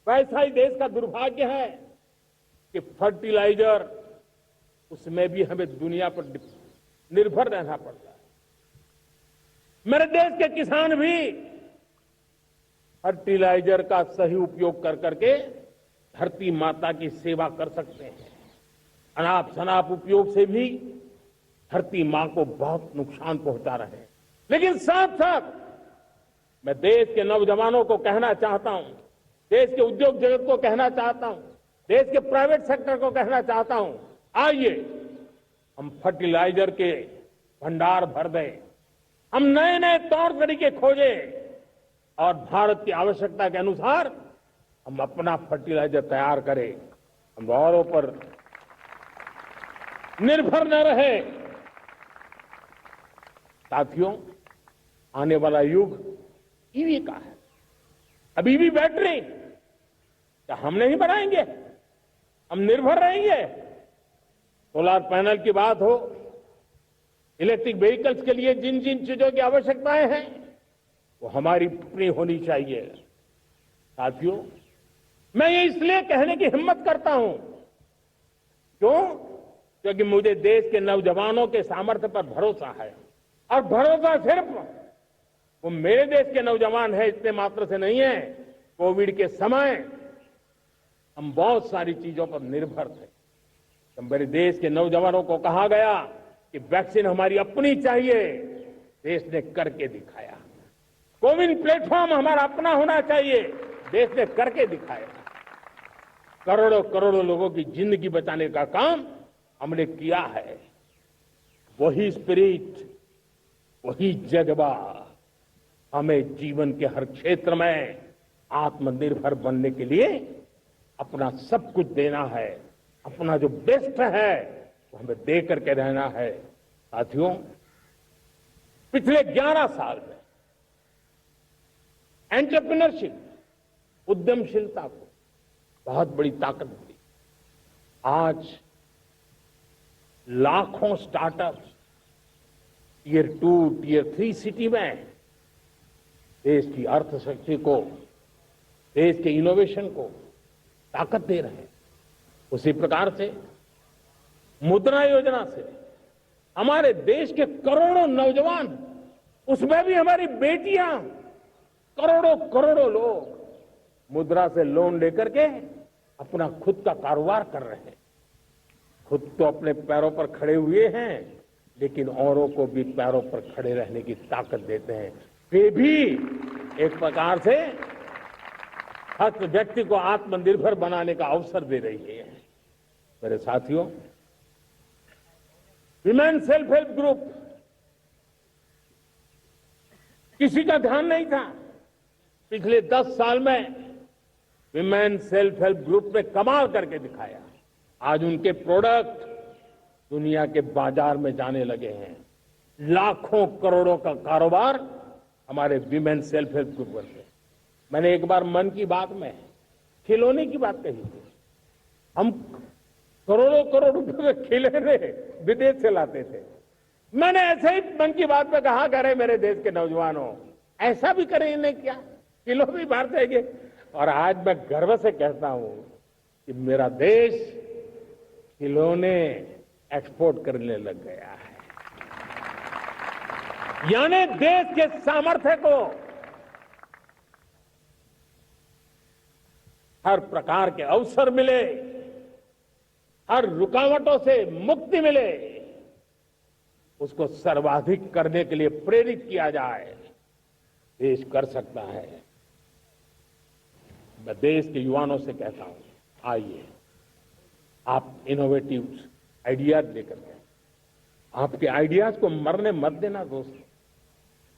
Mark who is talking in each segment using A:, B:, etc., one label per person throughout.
A: वैसा ही देश का दुर्भाग्य है कि फर्टिलाइजर उसमें भी हमें दुनिया पर निर्भर रहना पड़ता है। मेरे देश के किसान भी फर्टिलाइजर का सही उपयोग कर करके धरती माता की सेवा कर सकते हैं। अनाप शनाप उपयोग से भी धरती मां को बहुत नुकसान पहुंचा रहे हैं। लेकिन साथ साथ मैं देश के नौजवानों को कहना चाहता हूं, देश के उद्योग जगत को कहना चाहता हूं, देश के प्राइवेट सेक्टर को कहना चाहता हूं, आइए हम फर्टिलाइजर के भंडार भर दें, हम नए नए तौर तरीके खोजें और भारत की आवश्यकता के अनुसार हम अपना फर्टिलाइजर तैयार करें। हम औरों पर निर्भर न रहे। साथियों, आने वाला युग ईवी का है। अब ईवी बैटरी क्या हम नहीं बनाएंगे? हम निर्भर रहेंगे? सोलर पैनल की बात हो, इलेक्ट्रिक व्हीकल्स के लिए जिन जिन चीजों की आवश्यकताएं हैं वो हमारी अपनी होनी चाहिए। साथियों, मैं ये इसलिए कहने की हिम्मत करता हूं, क्यों? क्योंकि मुझे देश के नौजवानों के सामर्थ्य पर भरोसा है। और भरोसा सिर्फ वो मेरे देश के नौजवान है इतने मात्र से नहीं है। कोविड के समय हम बहुत सारी चीजों पर निर्भर थे। तो मेरे देश के नौजवानों को कहा गया कि वैक्सीन हमारी अपनी चाहिए, देश ने करके दिखाया। कोविन प्लेटफॉर्म हमारा अपना होना चाहिए, देश ने करके दिखाया। करोड़ों करोड़ों लोगों की जिंदगी बचाने का काम हमने किया है। वही स्पिरिट, वही जज्बा हमें जीवन के हर क्षेत्र में आत्मनिर्भर बनने के लिए अपना सब कुछ देना है। अपना जो बेस्ट है वो हमें दे करके रहना है। साथियों, पिछले 11 साल में एंटरप्रेन्योरशिप, उद्यमशीलता को बहुत बड़ी ताकत दी। आज लाखों स्टार्टअप्स टियर 2, टियर 3 सिटी में देश की अर्थशक्ति को, देश के इनोवेशन को ताकत दे रहे हैं। उसी प्रकार से मुद्रा योजना से हमारे देश के करोड़ों नौजवान, उसमें भी हमारी बेटियां, करोड़ों करोड़ों लोग मुद्रा से लोन लेकर के अपना खुद का कारोबार कर रहे हैं। खुद तो अपने पैरों पर खड़े हुए हैं, लेकिन औरों को भी पैरों पर खड़े रहने की ताकत देते हैं। वे भी एक प्रकार से हर व्यक्ति को आत्मनिर्भर बनाने का अवसर दे रही है। मेरे साथियों, विमेन सेल्फ हेल्प ग्रुप, किसी का ध्यान नहीं था। पिछले 10 साल में विमेन सेल्फ हेल्प ग्रुप ने कमाल करके दिखाया। आज उनके प्रोडक्ट दुनिया के बाजार में जाने लगे हैं। लाखों करोड़ों का कारोबार हमारे विमेन सेल्फ हेल्प ग्रुप से। मैंने एक बार मन की बात में खिलौने की बात कही थी। हम करोड़ों करोड़ रुपए के खिलौने विदेश से लाते थे। मैंने ऐसे ही मन की बात में कहा, करे मेरे देश के नौजवानों, ऐसा भी करें इन्हें क्या, खिलौने भी बाहर जाएंगे। और आज मैं गर्व से कहता हूं कि मेरा देश खिलौने एक्सपोर्ट करने लग गया है। यानी देश के सामर्थ्य को हर प्रकार के अवसर मिले, हर रुकावटों से मुक्ति मिले, उसको सर्वाधिक करने के लिए प्रेरित किया जाए। देश कर सकता है। मैं देश के युवाओं से कहता हूं, आइए आप इनोवेटिव आइडियाज लेकर के, आपके आइडियाज को मरने मत देना दोस्तों।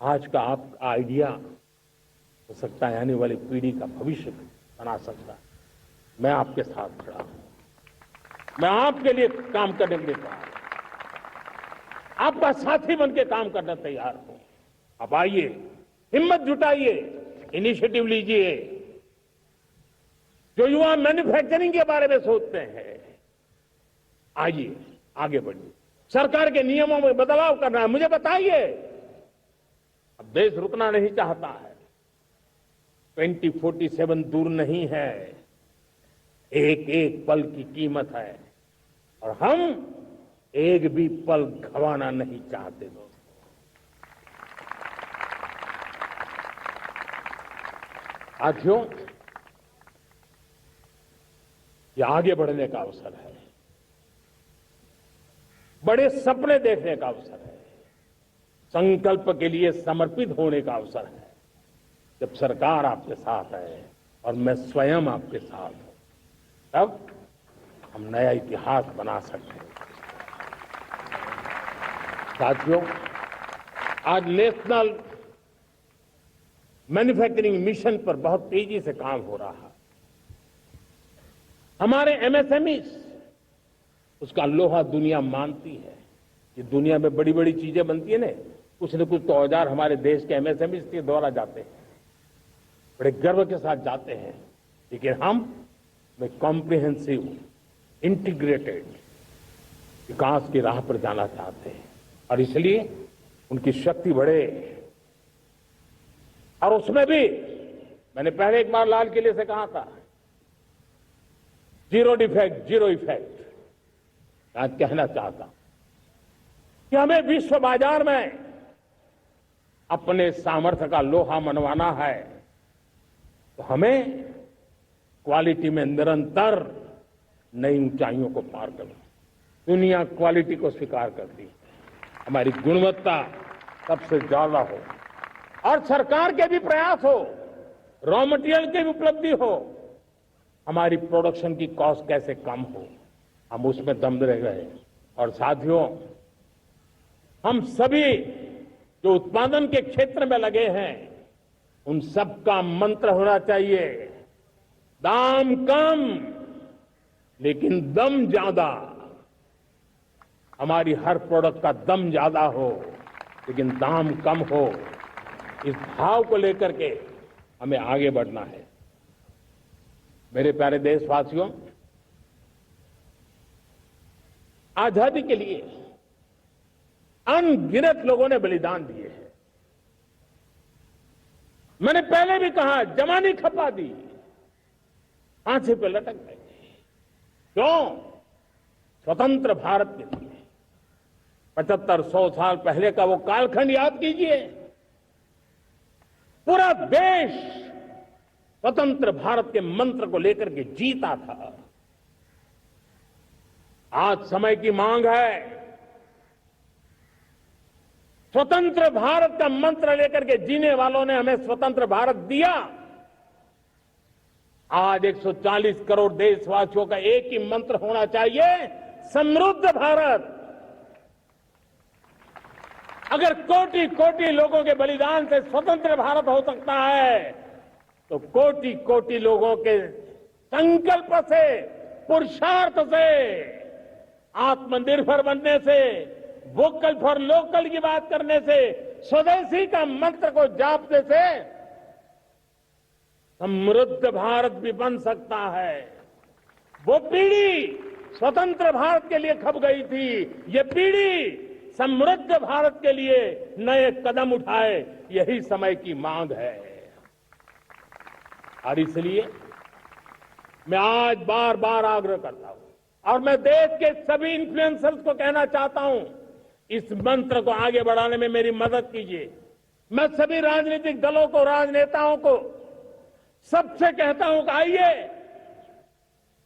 A: आज का आपका आइडिया हो सकता है आने वाली पीढ़ी का भविष्य बना सकता है। मैं आपके साथ खड़ा हूं। मैं आपके लिए काम करने के लिए तैयार हूं। आपका साथी बन के काम करना तैयार हूं। अब आइए, हिम्मत जुटाइए, इनिशिएटिव लीजिए। जो युवा मैन्युफैक्चरिंग के बारे में सोचते हैं, आइए आगे बढ़िए। सरकार के नियमों में बदलाव करना है, मुझे बताइए। अब देश रुकना नहीं चाहता है। 2047 दूर नहीं है। एक एक पल की कीमत है और हम एक भी पल गंवाना नहीं चाहते दोस्तों। साथियों, ये आगे बढ़ने का अवसर है, बड़े सपने देखने का अवसर है, संकल्प के लिए समर्पित होने का अवसर है। जब सरकार आपके साथ है और मैं स्वयं आपके साथ हूं, तब हम नया इतिहास बना सकते हैं। साथियों, आज नेशनल मैन्युफैक्चरिंग मिशन पर बहुत तेजी से काम हो रहा है। हमारे एमएसएमई उसका लोहा दुनिया मानती है। ये दुनिया में बड़ी बड़ी चीजें बनती है ना, कुछ न कुछ तो औजार हमारे देश के एमएसएमई के द्वारा जाते हैं, बड़े गर्व के साथ जाते हैं। लेकिन हम कॉम्प्रिहेंसिव इंटीग्रेटेड विकास की राह पर जाना चाहते हैं और इसलिए उनकी शक्ति बढ़े। और उसमें भी मैंने पहले एक बार लाल किले से कहा था, जीरो डिफेक्ट जीरो इफेक्ट। आज कहना चाहता हूं कि हमें विश्व बाजार में अपने सामर्थ्य का लोहा मनवाना है, तो हमें क्वालिटी में निरंतर नई ऊंचाइयों को पार करना। दुनिया क्वालिटी को स्वीकार करती है, हमारी गुणवत्ता सबसे ज्यादा हो और सरकार के भी प्रयास हो, रॉ मटेरियल की भी उपलब्धि हो, हमारी प्रोडक्शन की कॉस्ट कैसे कम हो, हम उसमें दम रह गए। और साथियों, हम सभी जो उत्पादन के क्षेत्र में लगे हैं, उन सबका मंत्र होना चाहिए, दाम कम लेकिन दम ज्यादा। हमारी हर प्रोडक्ट का दम ज्यादा हो लेकिन दाम कम हो। इस भाव को लेकर के हमें आगे बढ़ना है। मेरे प्यारे देशवासियों, आजादी के लिए अनगिनत लोगों ने बलिदान दिए हैं। मैंने पहले भी कहा, जवानी खपा दी, फांसी पे लटक गए। क्यों? स्वतंत्र भारत के लिए। 75-100 साल पहले का वो कालखंड याद कीजिए। पूरा देश स्वतंत्र भारत के मंत्र को लेकर के जीता था। आज समय की मांग है, स्वतंत्र भारत का मंत्र लेकर के जीने वालों ने हमें स्वतंत्र भारत दिया। आज 140 करोड़ देशवासियों का एक ही मंत्र होना चाहिए, समृद्ध भारत। अगर कोटि कोटि लोगों के बलिदान से स्वतंत्र भारत हो सकता है, तो कोटि कोटि लोगों के संकल्प से, पुरुषार्थ से, आत्मनिर्भर बनने से, वोकल फॉर लोकल की बात करने से, स्वदेशी का मंत्र को जापने से समृद्ध भारत भी बन सकता है। वो पीढ़ी स्वतंत्र भारत के लिए खप गई थी, ये पीढ़ी समृद्ध भारत के लिए नए कदम उठाए, यही समय की मांग है। और इसलिए मैं आज बार बार आग्रह करता हूं और मैं देश के सभी इन्फ्लुएंसर्स को कहना चाहता हूं, इस मंत्र को आगे बढ़ाने में मेरी मदद कीजिए। मैं सभी राजनीतिक दलों को, राजनेताओं को, सबसे कहता हूं कि आइए,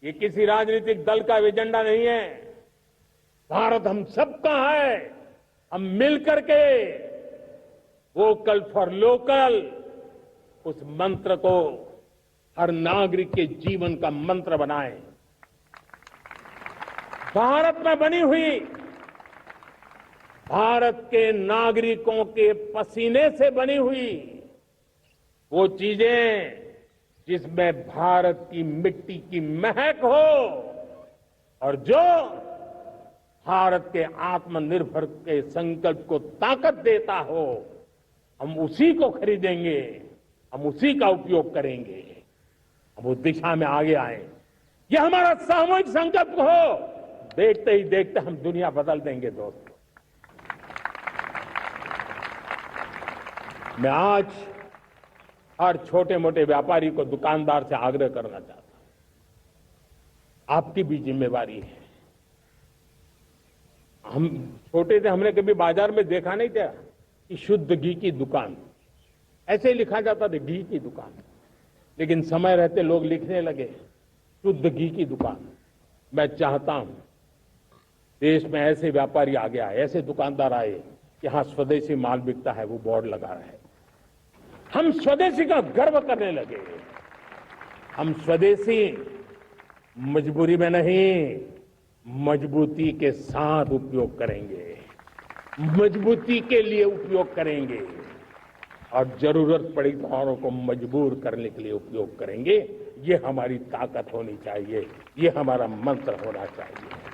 A: ये किसी राजनीतिक दल का एजेंडा नहीं है, भारत हम सबका है। हम मिलकर के वोकल फॉर लोकल, उस मंत्र को हर नागरिक के जीवन का मंत्र बनाएं। भारत में बनी हुई, भारत के नागरिकों के पसीने से बनी हुई वो चीजें जिसमें भारत की मिट्टी की महक हो और जो भारत के आत्मनिर्भर के संकल्प को ताकत देता हो, हम उसी को खरीदेंगे, हम उसी का उपयोग करेंगे। हम उस दिशा में आगे आए, यह हमारा सामूहिक संकल्प हो। देखते ही देखते हम दुनिया बदल देंगे दोस्तों। मैं आज हर छोटे मोटे व्यापारी को, दुकानदार से आग्रह करना चाहता हूं, आपकी भी जिम्मेवारी है। हम छोटे थे, हमने कभी बाजार में देखा नहीं था कि शुद्ध घी की दुकान, ऐसे ही लिखा जाता था घी की दुकान। लेकिन समय रहते लोग लिखने लगे शुद्ध घी की दुकान। मैं चाहता हूं देश में ऐसे व्यापारी आगे आए, ऐसे दुकानदार आए कि हाँ स्वदेशी माल बिकता है, वो बोर्ड लगा रहे हैं। हम स्वदेशी का गर्व करने लगे। हम स्वदेशी मजबूरी में नहीं, मजबूती के साथ उपयोग करेंगे, मजबूती के लिए उपयोग करेंगे और जरूरत पड़ी तो औरों को मजबूर करने के लिए उपयोग करेंगे। ये हमारी ताकत होनी चाहिए, ये हमारा मंत्र होना चाहिए।